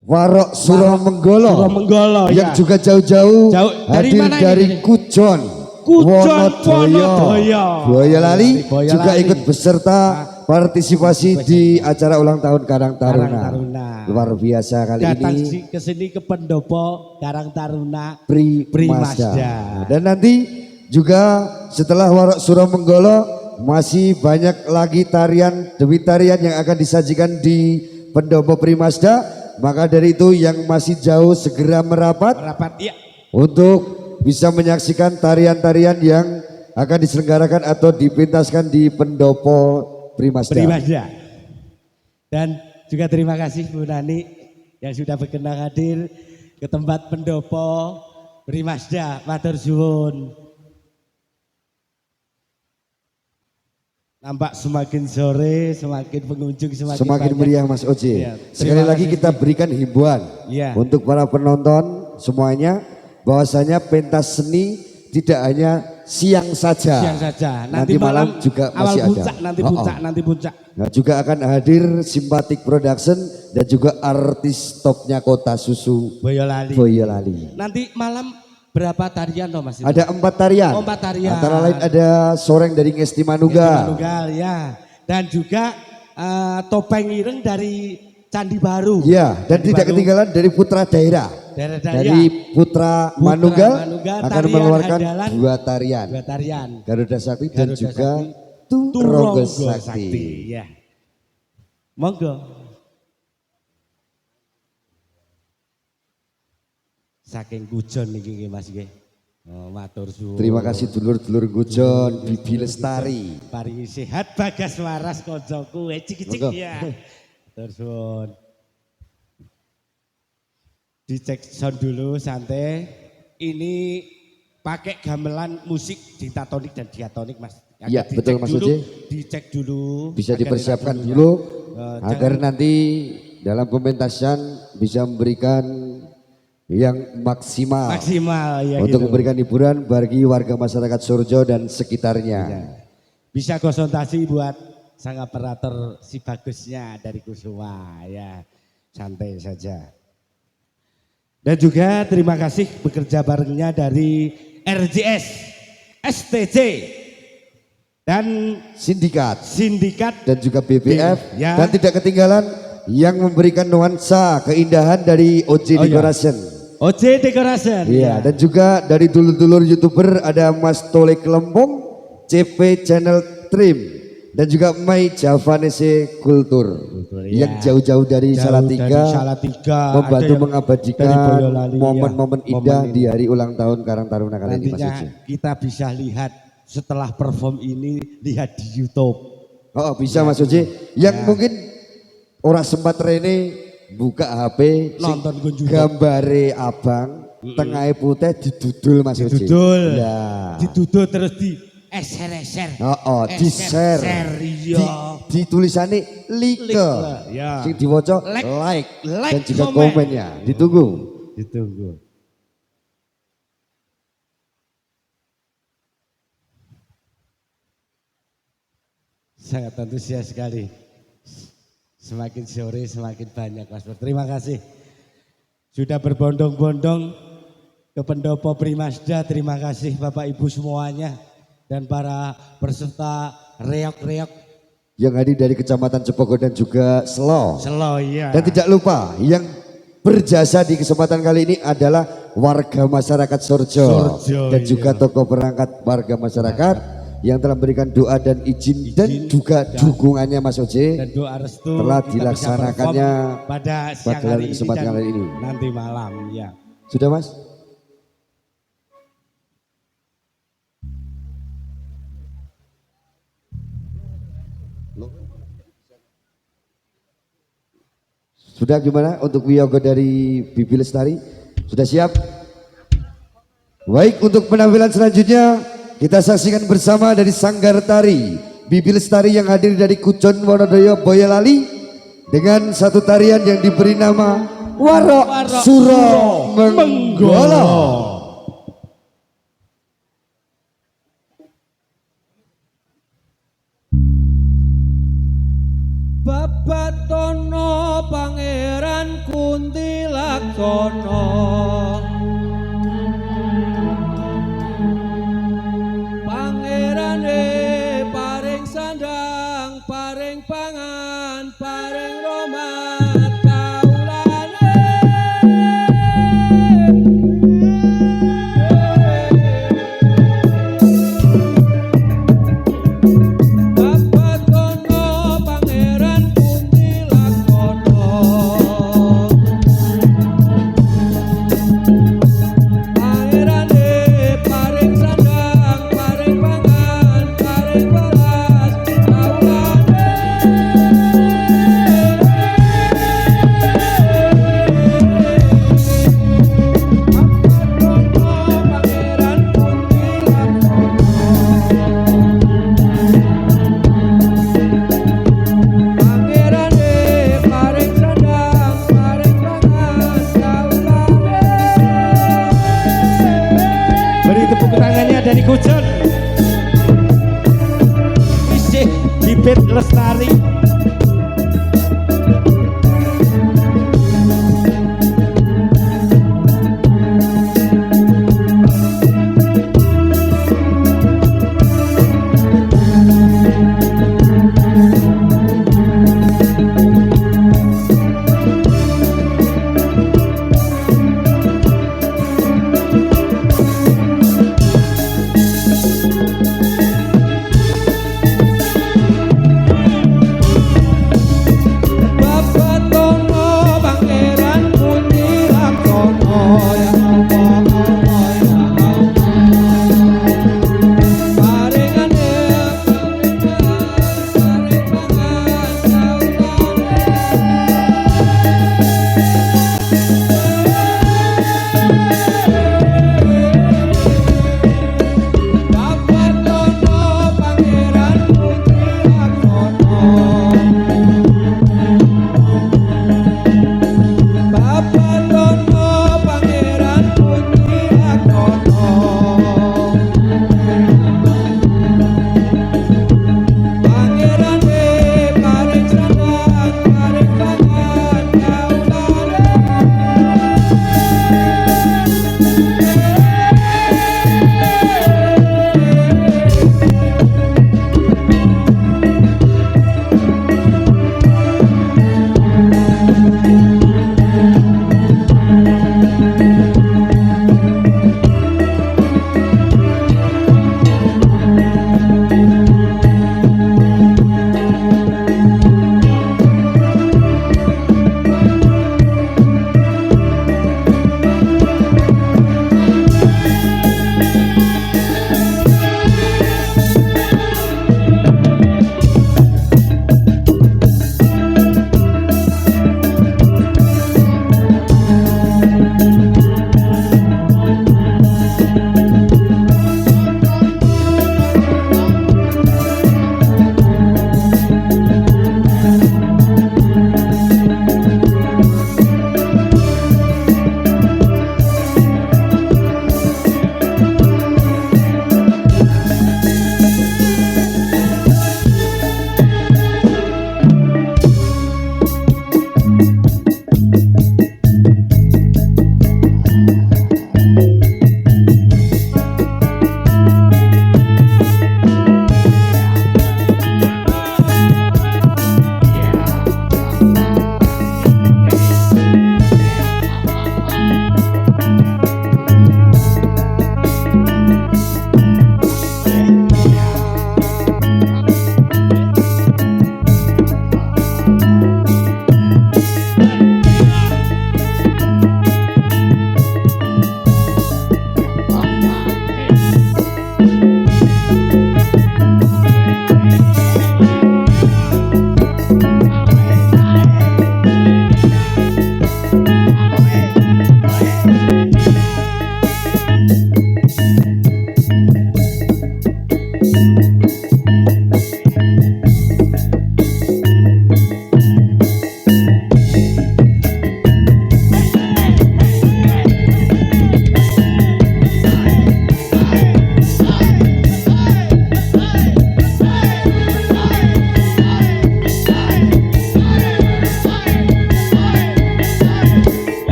Warok Suromenggolo yang ya. juga jauh-jauh hadir dari ini? Kujon Wonodoyo Boyolali juga ikut beserta partisipasi di acara ulang tahun Karang Taruna. Luar biasa kali datang ini ke sini ke pendopo Karang Taruna Primasda. Dan nanti juga setelah Warok Suromenggolo masih banyak lagi tarian demi tarian yang akan disajikan di pendopo Primasda. Maka dari itu yang masih jauh segera merapat ya. Untuk bisa menyaksikan tarian-tarian yang akan diselenggarakan atau dipentaskan di pendopo Primasda. Dan juga terima kasih Bu Nani yang sudah berkenan hadir ke tempat pendopo Primasda. Matur suwun. Nampak semakin sore, semakin pengunjung semakin meriah Mas Oce. Ya, sekali lagi kita berikan himbauan untuk para penonton semuanya bahwasanya pentas seni tidak hanya siang saja. Nanti malam juga masih puncak, ada. Nanti puncak. Nah, juga akan hadir Simpatik Production dan juga artis topnya Kota Susu Boyolali. Nanti malam berapa tarian toh Mas? Ada 4 tarian. 4 tarian. Antara lain ada Soreng dari Ngesti Manugal. Ya. Dan juga topeng ireng dari Candi Baru. Ya, dan Candi tidak Baru. Ketinggalan dari Putra Daerah. Dari Putra Manugal akan mengeluarkan 2 tarian. Garuda Sakti dan juga Turonggo Sakti. Ya. Monggo. Saking Gujon niki Mas nggih. Oh, matur suwun. Terima kasih dulur-dulur Gujon, Bibi Lestari. Paringi sehat Bagas waras koncoku, cik-cik ya. Matur suwun. Dicek sound dulu santai. Ini pakai gamelan musik ditatonik dan diatonik Mas. Iya betul Mas Oce. Dicek dulu. Bisa dipersiapkan dulu agar nanti dalam pementasan bisa memberikan yang maksimal ya untuk gitu. Memberikan hiburan bagi warga masyarakat Surjo dan sekitarnya. Ya. Bisa konsultasi buat sang operator si bagusnya dari Kusuma ya, santai saja. Dan juga terima kasih bekerja barengnya dari RJS, STC dan Sindikat dan juga BPF ya. Dan tidak ketinggalan yang memberikan nuansa keindahan dari OJ Decoration. OJ Decoration. Iya, dan juga dari dulur-dulur YouTuber ada Mas Tole Kelempong, CP Channel Trim dan juga Mai Javanese Kultur yang jauh-jauh dari Salatiga membantu mengabadikan momen-momen indah di hari ulang tahun Karang Taruna kali ini Mas Uci. Kita bisa lihat setelah perform ini lihat di YouTube. Oh, bisa Mas Uci. Yang mungkin orang sempat Rene buka HP nonton gambare abang tengahnya putih didudul Mas Uci. Didudul terus di eser-eser. Di-share. Di tulisannya like. Sing diwaca like dan juga komennya. Ditunggu. Sangat antusias sekali. Semakin sore semakin banyak Mas Pur. Terima kasih sudah berbondong-bondong ke pendopo Primasda. Terima kasih Bapak Ibu semuanya dan para peserta reok-reok yang hadir dari Kecamatan Cepogo dan juga Selo. Iya. Dan tidak lupa yang berjasa di kesempatan kali ini adalah warga masyarakat Surjo dan juga tokoh perangkat warga masyarakat yang telah memberikan doa dan izin dan juga dukungannya Mas Oce dan doa restu telah dilaksanakannya pada siang hari ini kesempatan kali ini. Nanti malam ya. Sudah Mas? Sudah gimana untuk Wiyogo dari Bibi Lestari? Sudah siap? Baik, untuk penampilan selanjutnya kita saksikan bersama dari Sanggar Tari Bibi Lestari yang hadir dari Kujon Wonodoyo Boyolali dengan satu tarian yang diberi nama Warok Suromenggolo. Babatono Pangeran Kunti Laksono Pangerane paring sandang paring pangan paring romat kaulane dapat kono pangeran pundi Laksono pangerane paring sandang paring pangan paring balas kaulane pangeran pundi pangerane paring sandang paring pangan kaulane. Beri tepuk tangannya dari Kucun. Isih bibit lestari.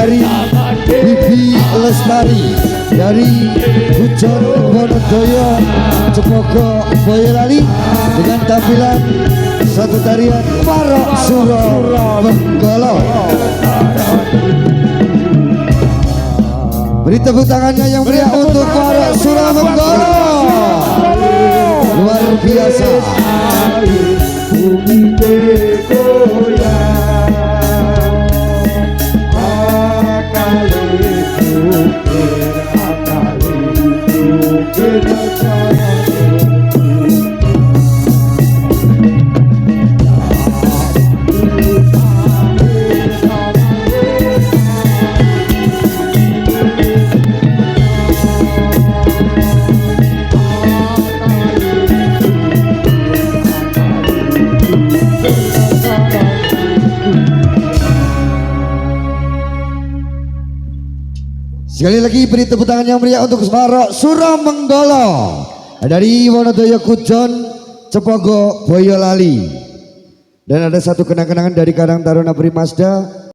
dari Bibi Lestari, dari Hujan Wonodoyo Cepogo Boyolali dengan tampilan satu tarian Marok Suro Menggolo. Beri tepuk tangannya yang meriah untuk Marok Suro Menggolo. Luar biasa. Bumi bergoyang, akali tukir Sekali lagi beri tepuk tangan yang meriah untuk Marok Suro Menggolo dari Wonodoyo Kujon Cepogo Boyolali. Dan ada satu kenang-kenangan dari Karang Taruna Primasda